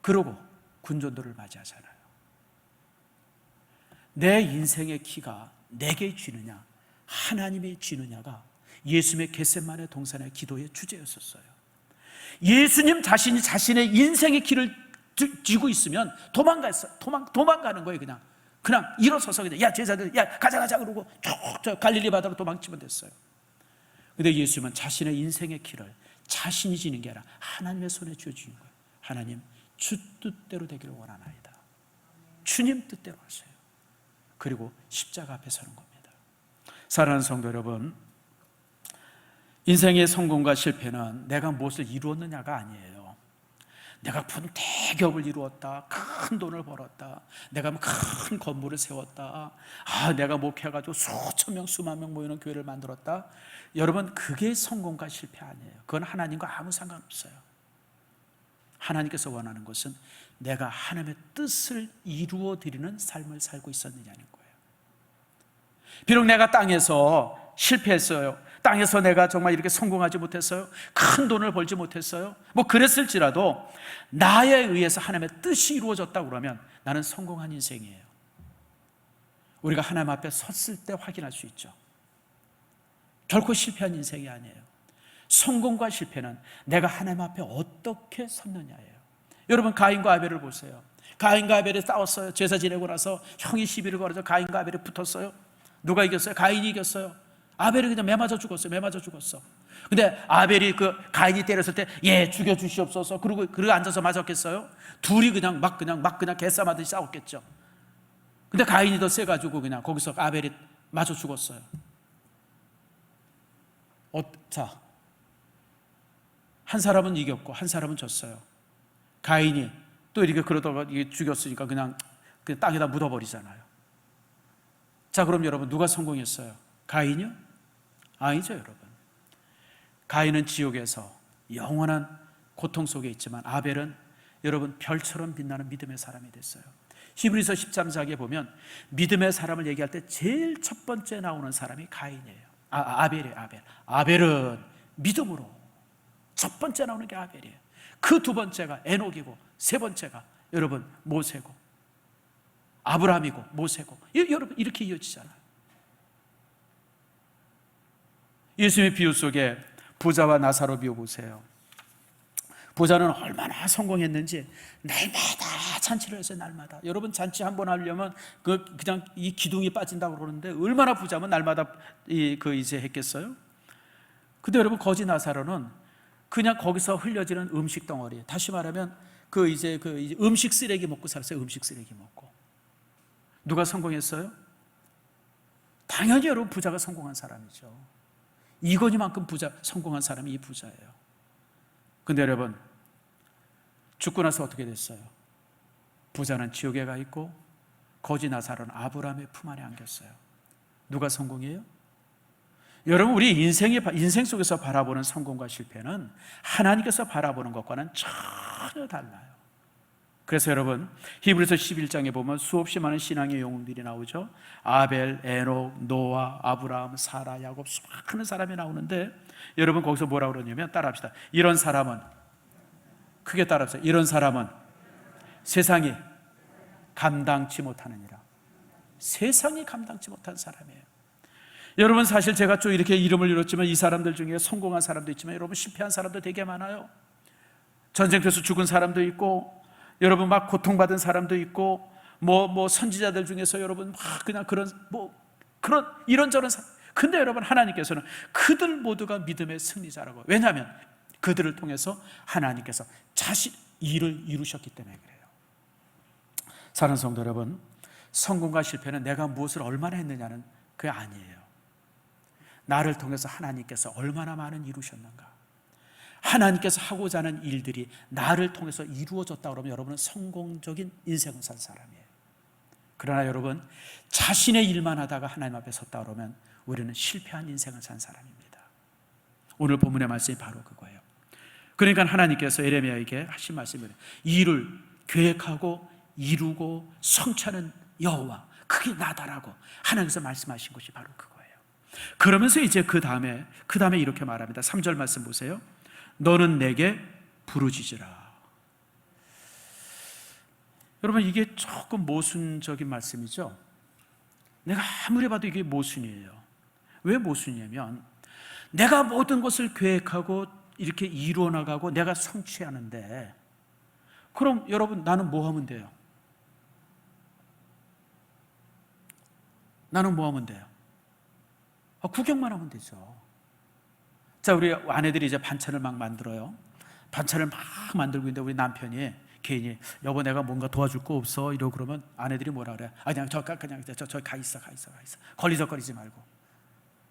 그러고 군전도를 맞이하잖아요. 내 인생의 키가 내게 쥐느냐 하나님의 쥐느냐가 예수님의 겟세마네 동산의 기도의 주제였었어요. 예수님 자신이 자신의 인생의 길을 쥐고 있으면 도망가는 거예요. 그냥 일어서서 그냥 야 제자들 야 가자 그러고 저 갈릴리 바다로 도망치면 됐어요. 근데 예수님은 자신의 인생의 길을 자신이 지는 게 아니라 하나님의 손에 쥐어주는 거예요. 하나님 주 뜻대로 되기를 원하나이다. 주님 뜻대로 하세요. 그리고 십자가 앞에 서는 겁니다. 사랑하는 성도 여러분, 인생의 성공과 실패는 내가 무엇을 이루었느냐가 아니에요. 내가 큰 대기업을 이루었다, 큰 돈을 벌었다, 내가 큰 건물을 세웠다, 내가 목회해가지고 수천 명 수만 명 모이는 교회를 만들었다. 여러분, 그게 성공과 실패 아니에요. 그건 하나님과 아무 상관없어요. 하나님께서 원하는 것은 내가 하나님의 뜻을 이루어 드리는 삶을 살고 있었느냐는 거예요. 비록 내가 땅에서 실패했어요. 땅에서 내가 정말 이렇게 성공하지 못했어요. 큰 돈을 벌지 못했어요. 뭐 그랬을지라도 나에 의해서 하나님의 뜻이 이루어졌다고 그러면 나는 성공한 인생이에요. 우리가 하나님 앞에 섰을 때 확인할 수 있죠. 결코 실패한 인생이 아니에요. 성공과 실패는 내가 하나님 앞에 어떻게 섰느냐예요. 여러분, 가인과 아벨을 보세요. 가인과 아벨이 싸웠어요. 제사 지내고 나서 형이 시비를 걸어서 가인과 아벨이 붙었어요. 누가 이겼어요? 가인이 이겼어요. 아벨이 그냥 매맞아 죽었어. 근데 아벨이 가인이 때렸을 때 죽여 주시옵소서 그러고 앉아서 맞았겠어요? 둘이 그냥 개싸움하듯이 싸웠겠죠. 근데 가인이 더 세가지고 그냥 거기서 아벨이 맞아 죽었어요. 한 사람은 이겼고 한 사람은 졌어요. 가인이 또 이렇게 그러다가 죽였으니까 그냥 땅에다 묻어버리잖아요. 자, 그럼 여러분, 누가 성공했어요? 가인이요? 아니죠, 여러분. 가인은 지옥에서 영원한 고통 속에 있지만 아벨은 여러분 별처럼 빛나는 믿음의 사람이 됐어요. 히브리서 13장에 보면 믿음의 사람을 얘기할 때 제일 첫 번째 나오는 사람이 가인이에요. 아벨이에요. 아벨은 믿음으로 첫 번째 나오는 게 아벨이에요. 그 두 번째가 에녹이고 세 번째가 여러분 모세고 아브라함이고 모세고, 여러분 이렇게 이어지잖아요. 예수님의 비유 속에 부자와 나사로 비유 보세요. 부자는 얼마나 성공했는지 날마다 잔치를 했어요. 날마다. 여러분, 잔치 한번 하려면 그냥 이 기둥이 빠진다고 그러는데 얼마나 부자면 날마다 이제 했겠어요? 근데 여러분, 거지 나사로는 그냥 거기서 흘려지는 음식 덩어리, 다시 말하면 이제 음식 쓰레기 먹고 살았어요. 음식 쓰레기 먹고. 누가 성공했어요? 당연히 여러분, 부자가 성공한 사람이죠. 이건희만큼 성공한 사람이 이 부자예요. 근데 여러분, 죽고 나서 어떻게 됐어요? 부자는 지옥에 가 있고 거지 나사로는 아브라함의 품 안에 안겼어요. 누가 성공이에요? 여러분, 우리 인생 속에서 바라보는 성공과 실패는 하나님께서 바라보는 것과는 전혀 달라요. 그래서 여러분, 히브리서 11장에 보면 수없이 많은 신앙의 영웅들이 나오죠. 아벨, 에녹, 노아, 아브라함, 사라, 야곱, 수많은 사람이 나오는데 여러분, 거기서 뭐라고 그러냐면, 따라합시다. 이런 사람은, 크게 따라합시다. 이런 사람은 세상이 감당치 못하느니라. 세상이 감당치 못한 사람이에요. 여러분, 사실 제가 좀 이렇게 이름을 잃었지만 이 사람들 중에 성공한 사람도 있지만 여러분, 실패한 사람도 되게 많아요. 전쟁터에서 죽은 사람도 있고, 여러분 막 고통받은 사람도 있고, 뭐 선지자들 중에서 여러분 막 그냥 그런 이런저런 사람. 근데 여러분, 하나님께서는 그들 모두가 믿음의 승리자라고. 왜냐하면 그들을 통해서 하나님께서 자신 일을 이루셨기 때문에 그래요. 사랑하는 성도 여러분, 성공과 실패는 내가 무엇을 얼마나 했느냐는 그게 아니에요. 나를 통해서 하나님께서 얼마나 많은 이루셨는가. 하나님께서 하고자 하는 일들이 나를 통해서 이루어졌다 그러면 여러분은 성공적인 인생을 산 사람이에요. 그러나 여러분, 자신의 일만 하다가 하나님 앞에 섰다 그러면 우리는 실패한 인생을 산 사람입니다. 오늘 본문의 말씀이 바로 그거예요. 그러니까 하나님께서 에레미야에게 하신 말씀이에요. 일을 계획하고 이루고 성취하는 여호와, 그게 나다라고 하나님께서 말씀하신 것이 바로 그거예요. 그러면서 이제 그 다음에 이렇게 말합니다. 3절 말씀 보세요. 너는 내게 부르짖으라. 여러분, 이게 조금 모순적인 말씀이죠. 내가 아무리 봐도 이게 모순이에요. 왜 모순이냐면 내가 모든 것을 계획하고 이렇게 이루어 나가고 내가 성취하는데, 그럼 여러분 나는 뭐 하면 돼요? 나는 뭐 하면 돼요? 구경만 하면 되죠. 자, 우리 아내들이 이제 반찬을 막 만들어요. 반찬을 막 만들고 있는데 우리 남편이 괜히 여보 내가 뭔가 도와줄 거 없어 이러고 그러면 아내들이 뭐라 그래? 그냥 저 가 있어. 걸리적거리지 말고.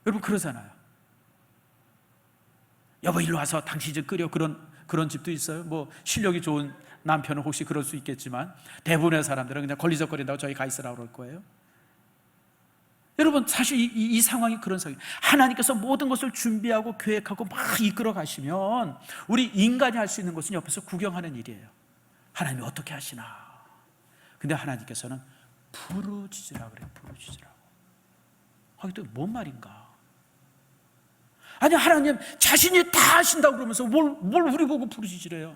여러분 그러잖아요. 여보 일로 와서 당신 좀 끓여. 그런 집도 있어요. 뭐 실력이 좋은 남편은 혹시 그럴 수 있겠지만 대부분의 사람들은 그냥 걸리적거린다고 저기 가 있으라고 그럴 거예요. 여러분 사실 이 상황이 그런 상황이에요. 하나님께서 모든 것을 준비하고 계획하고 막 이끌어 가시면 우리 인간이 할 수 있는 것은 옆에서 구경하는 일이에요. 하나님이 어떻게 하시나. 근데 하나님께서는 부르짖으라 그래요. 부르짖으라고. 이게 또 뭔 말인가. 아니 하나님 자신이 다 하신다고 그러면서 뭘 우리 보고 부르짖으래요.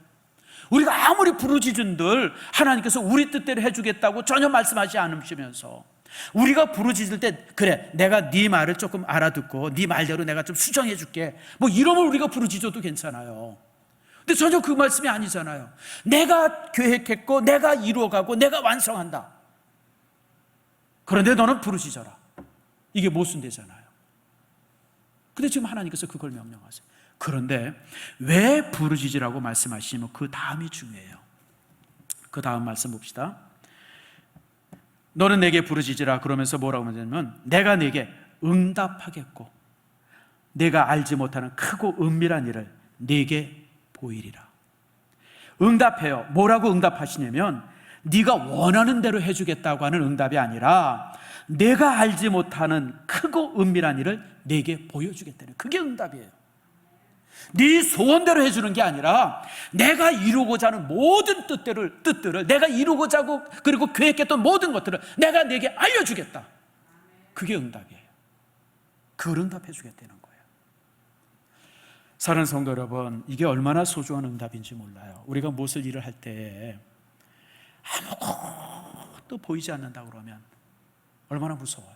우리가 아무리 부르짖은들 하나님께서 우리 뜻대로 해주겠다고 전혀 말씀하지 않으시면서 우리가 부르짖을 때 그래 내가 네 말을 조금 알아듣고 네 말대로 내가 좀 수정해 줄게 뭐 이러면 우리가 부르짖어도 괜찮아요. 근데 전혀 그 말씀이 아니잖아요. 내가 계획했고 내가 이루어가고 내가 완성한다. 그런데 너는 부르짖어라. 이게 모순되잖아요. 근데 지금 하나님께서 그걸 명령하세요. 그런데 왜 부르짖으라고 말씀하시면 그 다음이 중요해요. 그 다음 말씀 봅시다. 너는 내게 부르짖으라. 그러면서 뭐라고 하냐면 내가 내게 응답하겠고 내가 알지 못하는 크고 은밀한 일을 내게 보이리라. 응답해요. 뭐라고 응답하시냐면 네가 원하는 대로 해주겠다고 하는 응답이 아니라 내가 알지 못하는 크고 은밀한 일을 내게 보여주겠다는, 그게 응답이에요. 네 소원대로 해주는 게 아니라 내가 이루고자 하는 모든 뜻들을 내가 이루고자 하고 그리고 계획했던 모든 것들을 내가 내게 알려주겠다. 그게 응답이에요. 그걸 응답해 주겠다는 거예요. 사랑하는 성도 여러분, 이게 얼마나 소중한 응답인지 몰라요. 우리가 무엇을 일을 할 때 아무것도 보이지 않는다 그러면 얼마나 무서워요.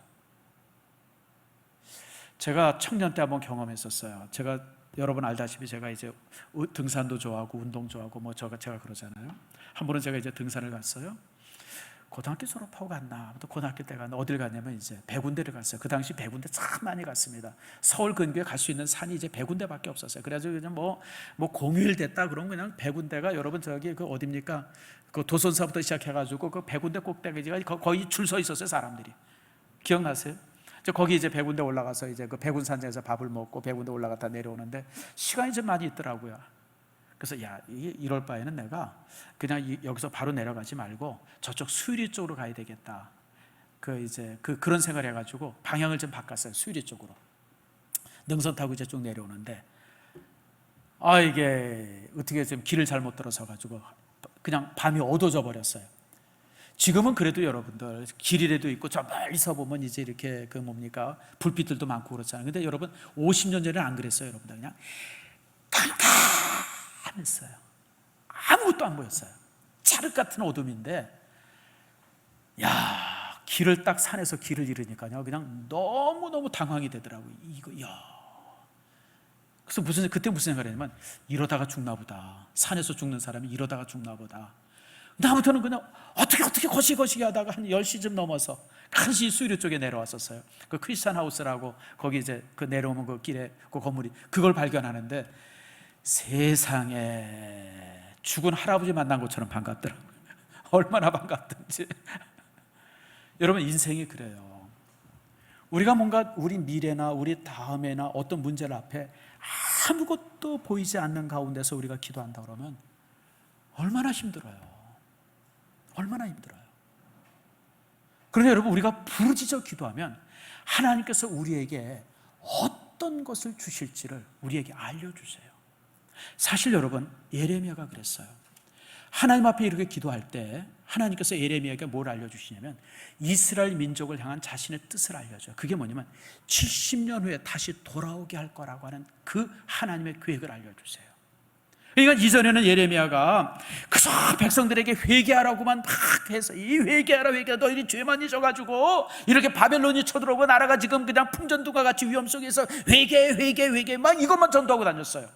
제가 청년 때 한번 경험했었어요. 제가 여러분 알다시피 제가 이제 등산도 좋아하고 운동 좋아하고 뭐 제가 그러잖아요. 한 번은 제가 이제 등산을 갔어요. 고등학교 졸업하고 갔나, 또 고등학교 때 갔나, 어딜 갔냐면 이제 100군데를 갔어요. 그 당시 100군데 참 많이 갔습니다. 서울 근교에 갈 수 있는 산이 이제 100군데밖에 없었어요. 그래가지고 그냥 뭐 공휴일 됐다 그러면 그냥 100군데가 여러분 저기 그 어딥니까? 그 도선사부터 시작해가지고 그 100군데 꼭대기가 거의 줄 서 있었어요, 사람들이. 기억나세요? 거기 이제 100군데 올라가서 이제 그 백운산장에서 밥을 먹고 100군데 올라갔다 내려오는데 시간이 좀 많이 있더라고요. 그래서 야, 이럴 바에는 내가 그냥 여기서 바로 내려가지 말고 저쪽 수유리 쪽으로 가야 되겠다. 그런 생각을 해가지고 방향을 좀 바꿨어요. 수유리 쪽으로. 능선 타고 이제 쭉 내려오는데 이게 어떻게 좀 길을 잘못 들어서 가지고 그냥 밤이 어두워져 버렸어요. 지금은 그래도 여러분들 길이라도 있고 저 멀리서 보면 이제 이렇게 불빛들도 많고 그렇잖아요. 근데 여러분 50년 전에는 안 그랬어요. 여러분들 그냥 깜깜했어요. 아무것도 안 보였어요. 찰흙 같은 어둠인데 길을 딱 산에서 길을 잃으니까요 그냥 너무너무 당황이 되더라고요. 그래서 그때 무슨 생각을 했냐면 이러다가 죽나 보다. 산에서 죽는 사람이 이러다가 죽나 보다. 다음부터는 그냥 어떻게 거시기 하다가 한 10시쯤 넘어서 간신히 수유리 쪽에 내려왔었어요. 그 크리스찬 하우스라고 거기 이제 그 내려오면 그 길에 그 건물이 그걸 발견하는데 세상에 죽은 할아버지 만난 것처럼 반갑더라고요. 얼마나 반갑든지. 여러분 인생이 그래요. 우리가 뭔가 우리 미래나 우리 다음에나 어떤 문제를 앞에 아무것도 보이지 않는 가운데서 우리가 기도한다 그러면 얼마나 힘들어요. 얼마나 힘들어요. 그런데 여러분 우리가 부르짖어 기도하면 하나님께서 우리에게 어떤 것을 주실지를 우리에게 알려주세요. 사실 여러분 예레미야가 그랬어요. 하나님 앞에 이렇게 기도할 때 하나님께서 예레미야에게 뭘 알려주시냐면 이스라엘 민족을 향한 자신의 뜻을 알려줘요. 그게 뭐냐면 70년 후에 다시 돌아오게 할 거라고 하는 그 하나님의 계획을 알려주세요. 그러니까 이전에는 예레미야가 그저 백성들에게 회개하라고만 막 해서 이 회개하라 너희들이 죄 많이 져가지고 이렇게 바벨론이 쳐들어오고 나라가 지금 그냥 풍전등과 같이 위험 속에서 회개 막 이것만 전도하고 다녔어요.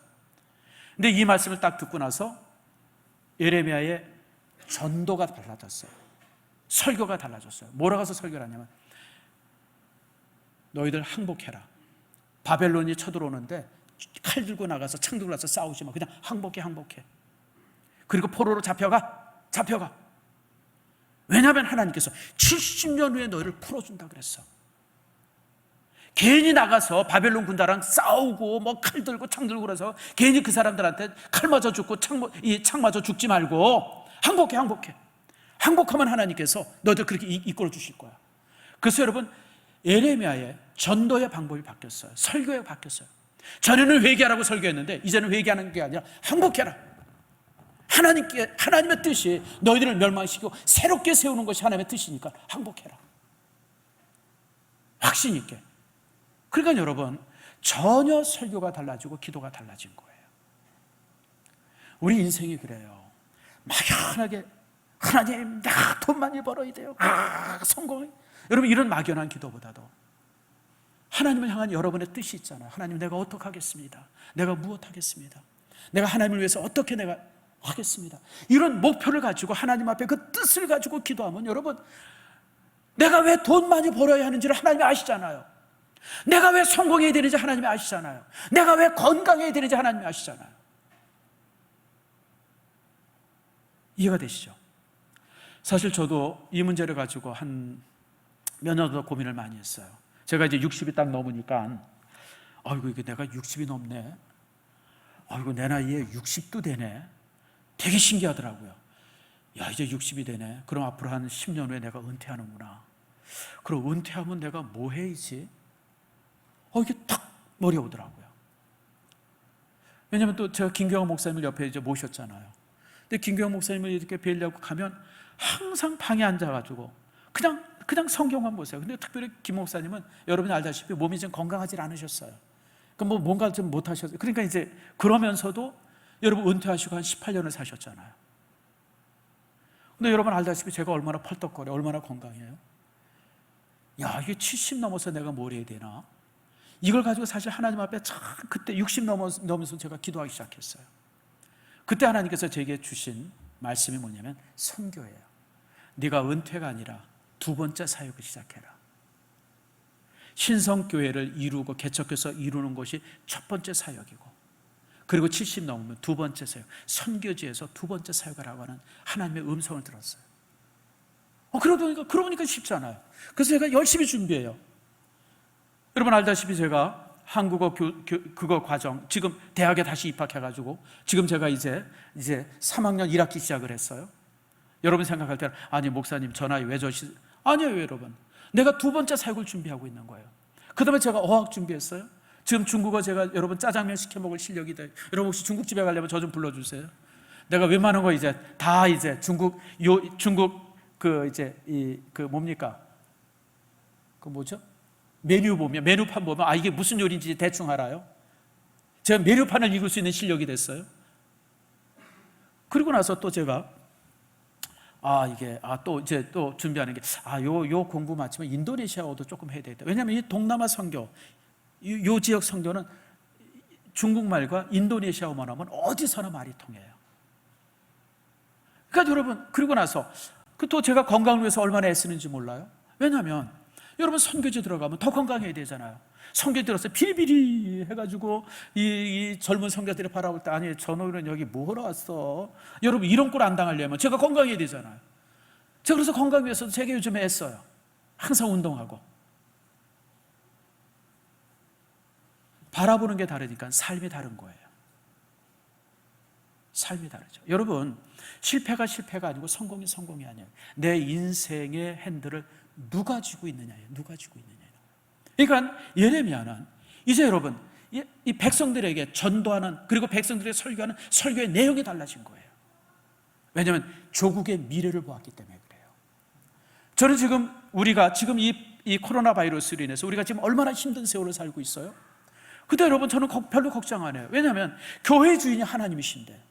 근데 이 말씀을 딱 듣고 나서 예레미야의 전도가 달라졌어요. 설교가 달라졌어요. 뭐라고 해서 설교를 하냐면, 너희들 항복해라. 바벨론이 쳐들어오는데 칼 들고 나가서 창 들고 나서 싸우지 마. 그냥 항복해. 그리고 포로로 잡혀가. 왜냐하면 하나님께서 70년 후에 너희를 풀어준다 그랬어. 괜히 나가서 바벨론 군대랑 싸우고 뭐 칼 들고 창 들고 그래서 괜히 그 사람들한테 칼 맞아 죽고 창 맞아 죽지 말고 항복해. 항복하면 하나님께서 너희들 그렇게 이끌어 주실 거야. 그래서 여러분, 예레미야의 전도의 방법이 바뀌었어요. 설교가 바뀌었어요. 전에는 회개하라고 설교했는데 이제는 회개하는 게 아니라 항복해라. 하나님의 뜻이 너희들을 멸망시키고 새롭게 세우는 것이 하나님의 뜻이니까 항복해라. 확신 있게. 그러니까 여러분, 전혀 설교가 달라지고 기도가 달라진 거예요. 우리 인생이 그래요. 막연하게 하나님, 내가 돈 많이 벌어야 돼요. 성공해. 여러분, 이런 막연한 기도보다도 하나님을 향한 여러분의 뜻이 있잖아요. 하나님, 내가 어떻게 하겠습니다. 내가 무엇 하겠습니다. 내가 하나님을 위해서 어떻게 내가 하겠습니다. 이런 목표를 가지고 하나님 앞에 그 뜻을 가지고 기도하면 여러분, 내가 왜 돈 많이 벌어야 하는지를 하나님이 아시잖아요. 내가 왜 성공해야 되는지 하나님이 아시잖아요. 내가 왜 건강해야 되는지 하나님이 아시잖아요. 이해가 되시죠? 사실 저도 이 문제를 가지고 한 몇 년 정도 고민을 많이 했어요. 제가 이제 60이 딱 넘으니까 아이고, 이게 내가 60이 넘네. 아이고, 내 나이에 60도 되네. 되게 신기하더라고요. 야, 이제 60이 되네. 그럼 앞으로 한 10년 후에 내가 은퇴하는구나. 그럼 은퇴하면 내가 뭐 해야지? 이게 탁 머리에 오더라고요. 왜냐하면 또 제가 김경환 목사님을 옆에 이제 모셨잖아요. 근데 김경환 목사님을 이렇게 뵈려고 가면 항상 방에 앉아가지고 그냥 성경만 보세요. 근데 특별히 김 목사님은 여러분이 알다시피 몸이 좀 건강하지 않으셨어요. 그러니까 뭔가 좀 못하셨어요. 그러니까 이제 그러면서도 여러분 은퇴하시고 한 18년을 사셨잖아요. 근데 여러분 알다시피 제가 얼마나 펄떡거려, 얼마나 건강해요. 야, 이게 70 넘어서 내가 뭘 해야 되나? 이걸 가지고 사실 하나님 앞에 참 그때 60 넘어서 제가 기도하기 시작했어요. 그때 하나님께서 제게 주신 말씀이 뭐냐면 선교예요. 네가 은퇴가 아니라 두 번째 사역을 시작해라. 신성교회를 이루고 개척해서 이루는 것이 첫 번째 사역이고, 그리고 70 넘으면 두 번째 사역, 선교지에서 두 번째 사역을 하고 하는 하나님의 음성을 들었어요. 그러고 보니까 쉽잖아요. 그래서 제가 열심히 준비해요. 여러분 알다시피 제가 한국어 그거 과정, 지금 대학에 다시 입학해가지고 지금 제가 이제 3학년 1학기 시작을 했어요. 여러분 생각할 때는 아니 목사님 저 나이 왜 저시? 아니에요 여러분. 내가 두 번째 사역을 준비하고 있는 거예요. 그 다음에 제가 어학 준비했어요. 지금 중국어 제가 여러분 짜장면 시켜 먹을 실력이 돼요. 여러분 혹시 중국집에 가려면 저 좀 불러주세요. 내가 웬만한 거 이제 다 이제 중국 그 이제 그 뭡니까? 그 뭐죠? 메뉴판 보면 이게 무슨 요리인지 대충 알아요. 제가 메뉴판을 읽을 수 있는 실력이 됐어요. 그리고 나서 또 제가 또 준비하는 게 요 공부 마치면 인도네시아어도 조금 해야 되겠다. 왜냐하면 이 동남아 선교, 요 지역 선교는 중국말과 인도네시아어만 하면 어디서나 말이 통해요. 그러니까 여러분, 그리고 나서 또 제가 건강을 위해서 얼마나 애쓰는지 몰라요. 왜냐하면 여러분 선교지 들어가면 더 건강해야 되잖아요. 선교 들어서 비리비리 해가지고 이 젊은 선교들이 바라볼 때 아니 저놈은 여기 뭐하러 왔어? 여러분 이런 꼴 안 당하려면 제가 건강해야 되잖아요. 제가 그래서 건강 위해서도 제가 요즘에 애써요. 항상 운동하고. 바라보는 게 다르니까 삶이 다른 거예요. 삶이 다르죠. 여러분 실패가 아니고 성공이 아니에요. 내 인생의 핸들을 누가 쥐고 있느냐예요. 누가 쥐고 있느냐예요. 그러니까 예레미야는 이제 여러분 이 백성들에게 전도하는, 그리고 백성들에게 설교하는 설교의 내용이 달라진 거예요. 왜냐하면 조국의 미래를 보았기 때문에 그래요. 저는 우리가 지금 이 코로나 바이러스로 인해서 우리가 지금 얼마나 힘든 세월을 살고 있어요. 근데 여러분 저는 별로 걱정 안 해요. 왜냐하면 교회 주인이 하나님이신데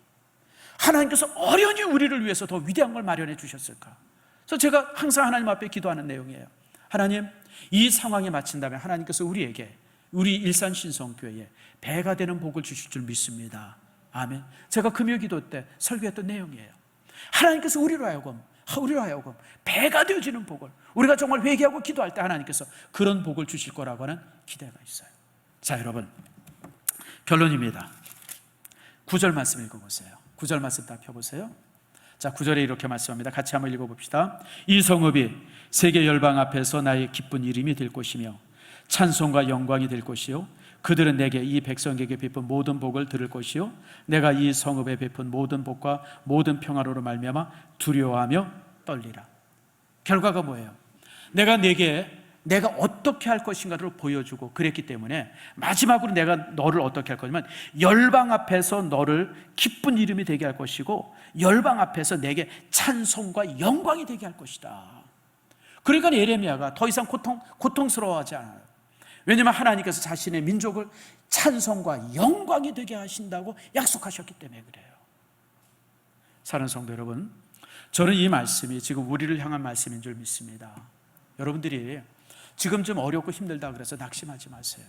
하나님께서 어련히 우리를 위해서 더 위대한 걸 마련해 주셨을까. 그래서 제가 항상 하나님 앞에 기도하는 내용이에요. 하나님, 이 상황에 마친다면 하나님께서 우리 일산 신성교회에 배가 되는 복을 주실 줄 믿습니다. 아멘. 제가 금요 기도 때 설교했던 내용이에요. 하나님께서 우리로 하여금 배가 되어지는 복을, 우리가 정말 회개하고 기도할 때 하나님께서 그런 복을 주실 거라고 하는 기대가 있어요. 자, 여러분, 결론입니다. 9절 말씀 읽어보세요. 9절 말씀 다 펴보세요. 자, 9절에 이렇게 말씀합니다. 같이 한번 읽어봅시다. 이 성읍이 세계 열방 앞에서 나의 기쁜 이름이 될 것이며 찬송과 영광이 될 것이요, 그들은 내게 이 백성에게 베푼 모든 복을 들을 것이요, 내가 이 성읍에 베푼 모든 복과 모든 평화로로 말미암아 두려워하며 떨리라. 결과가 뭐예요? 내가 어떻게 할 것인가를 보여주고 그랬기 때문에 마지막으로 내가 너를 어떻게 할 거냐면 열방 앞에서 너를 기쁜 이름이 되게 할 것이고 열방 앞에서 내게 찬송과 영광이 되게 할 것이다. 그러니까 예레미야가 더 이상 고통스러워하지 않아요. 왜냐하면 하나님께서 자신의 민족을 찬송과 영광이 되게 하신다고 약속하셨기 때문에 그래요. 사랑하는 성도 여러분, 저는 이 말씀이 지금 우리를 향한 말씀인 줄 믿습니다. 여러분들이 지금 좀 어렵고 힘들다 그래서 낙심하지 마세요.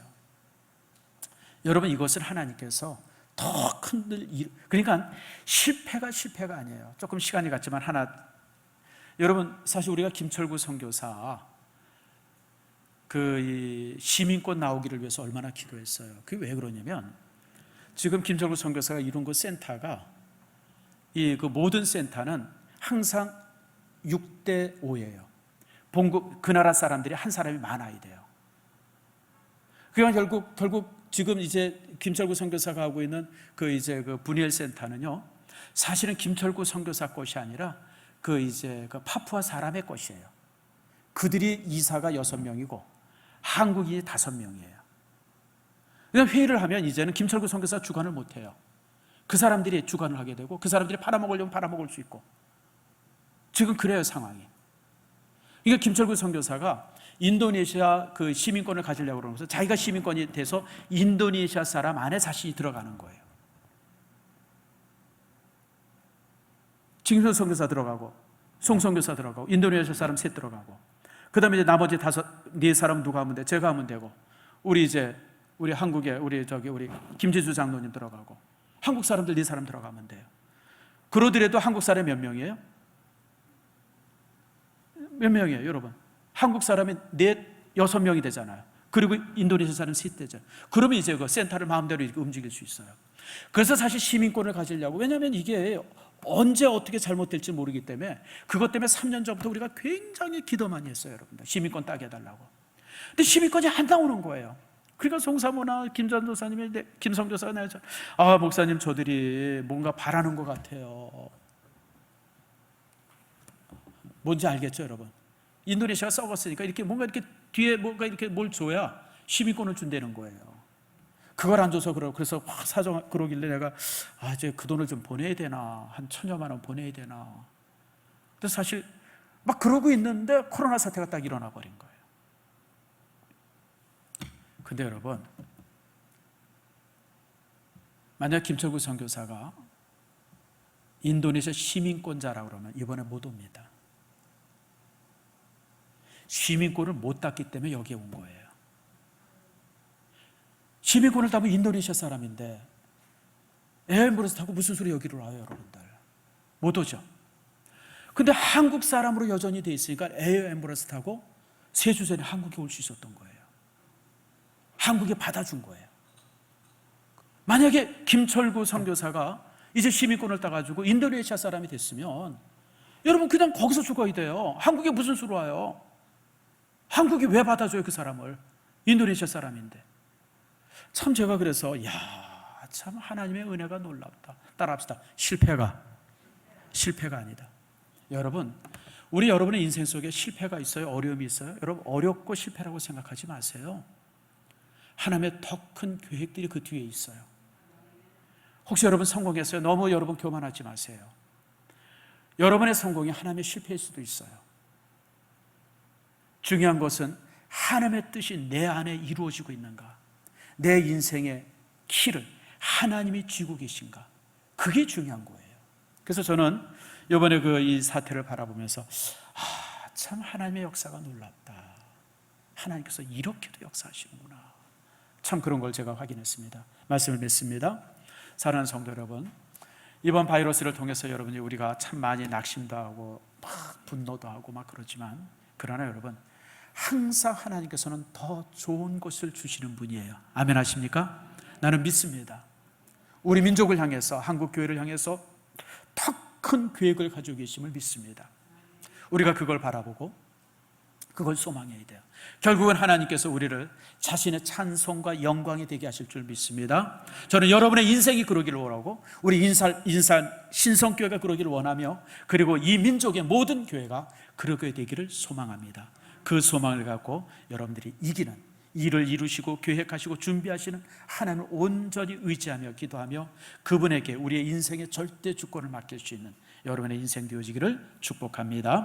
여러분, 이것은 하나님께서 더 큰 일, 그러니까 실패가 아니에요. 조금 시간이 갔지만 여러분, 사실 우리가 김철구 선교사 그 시민권 나오기를 위해서 얼마나 기도했어요. 그게 왜 그러냐면 지금 김철구 선교사가 이룬 그 센터가 그 모든 센터는 항상 6대 5예요. 그 나라 사람들이 한 사람이 많아야 돼요. 그러니까 결국 지금 이제 김철구 선교사가 하고 있는 그 분이엘 센터는요, 사실은 김철구 선교사 것이 아니라 그 파푸아 사람의 것이에요. 그들이 이사가 6명이고 한국이 5명이에요. 그러니까 회의를 하면 이제는 김철구 선교사 주관을 못해요. 그 사람들이 주관을 하게 되고 그 사람들이 팔아먹으려면 팔아먹을 수 있고 지금 그래요, 상황이. 그러니까 김철구 선교사가 인도네시아 그 시민권을 가지려고 그러면서 자기가 시민권이 돼서 인도네시아 사람 안에 자신이 들어가는 거예요. 김철구 선교사 들어가고 송 선교사 들어가고 인도네시아 사람 셋 들어가고 그 다음에 이제 나머지 4사람 누가 하면 돼? 제가 하면 되고 우리 한국에 우리 김지주 장로님 들어가고 한국 사람들 4사람 들어가면 돼요. 그러더라도 한국 사람이 몇 명이에요? 몇 명이에요, 여러분? 한국 사람이 6명이 되잖아요. 그리고 인도네시아 사람 3 되죠. 그러면 이제 그 센터를 마음대로 이렇게 움직일 수 있어요. 그래서 사실 시민권을 가지려고, 왜냐하면 이게 언제 어떻게 잘못될지 모르기 때문에 그것 때문에 3년 전부터 우리가 굉장히 기도 많이 했어요, 여러분들. 시민권 따게 해달라고. 근데 시민권이 안 나오는 거예요. 그러니까 송사모나 김전도사님이 김성교사가 나와서 목사님, 저들이 뭔가 바라는 것 같아요. 뭔지 알겠죠, 여러분? 인도네시아가 썩었으니까 뭔가 뒤에 뭔가 이렇게 뭘 줘야 시민권을 준다는 거예요. 그걸 안 줘서 그래서 사정 그러길래 내가 이제 그 돈을 좀 보내야 되나, 한 1,000여만 원 보내야 되나. 근데 사실 막 그러고 있는데 코로나 사태가 딱 일어나 버린 거예요. 근데 여러분, 만약 김철구 선교사가 인도네시아 시민권자라고 그러면 이번에 못 옵니다. 시민권을 못 땄기 때문에 여기에 온 거예요. 시민권을 따면 인도네시아 사람인데 에어엠브레스 타고 무슨 소리 여기로 와요, 여러분들? 못 오죠. 근데 한국 사람으로 여전히 돼 있으니까 에어엠브레스 타고 3주 전에 한국에 올 수 있었던 거예요. 한국에 받아준 거예요. 만약에 김철구 선교사가 이제 시민권을 따가지고 인도네시아 사람이 됐으면 여러분 그냥 거기서 죽어야 돼요. 한국에 무슨 수로 와요? 한국이 왜 받아줘요, 그 사람을? 인도네시아 사람인데. 참 제가 그래서 참 하나님의 은혜가 놀랍다. 따라합시다. 실패가 아니다. 여러분, 우리 여러분의 인생 속에 실패가 있어요? 어려움이 있어요? 여러분, 어렵고 실패라고 생각하지 마세요. 하나님의 더 큰 계획들이 그 뒤에 있어요. 혹시 여러분 성공했어요? 너무 여러분 교만하지 마세요. 여러분의 성공이 하나님의 실패일 수도 있어요. 중요한 것은 하나님의 뜻이 내 안에 이루어지고 있는가, 내 인생의 키를 하나님이 쥐고 계신가, 그게 중요한 거예요. 그래서 저는 이번에 이 사태를 바라보면서 참 하나님의 역사가 놀랍다. 하나님께서 이렇게도 역사하시는구나. 참 그런 걸 제가 확인했습니다. 말씀을 맺습니다. 사랑하는 성도 여러분, 이번 바이러스를 통해서 여러분이 우리가 참 많이 낙심도 하고 막 분노도 하고 막 그러지만, 그러나 여러분 항상 하나님께서는 더 좋은 것을 주시는 분이에요. 아멘 하십니까? 나는 믿습니다. 우리 민족을 향해서, 한국 교회를 향해서 더 큰 계획을 가지고 계심을 믿습니다. 우리가 그걸 바라보고 그걸 소망해야 돼요. 결국은 하나님께서 우리를 자신의 찬송과 영광이 되게 하실 줄 믿습니다. 저는 여러분의 인생이 그러기를 원하고, 우리 인산 신성교회가 그러기를 원하며, 그리고 이 민족의 모든 교회가 그렇게 되기를 소망합니다. 그 소망을 갖고 여러분들이 이기는 일을 이루시고 계획하시고 준비하시는 하나님을 온전히 의지하며 기도하며 그분에게 우리의 인생의 절대 주권을 맡길 수 있는 여러분의 인생 되어지기를 축복합니다.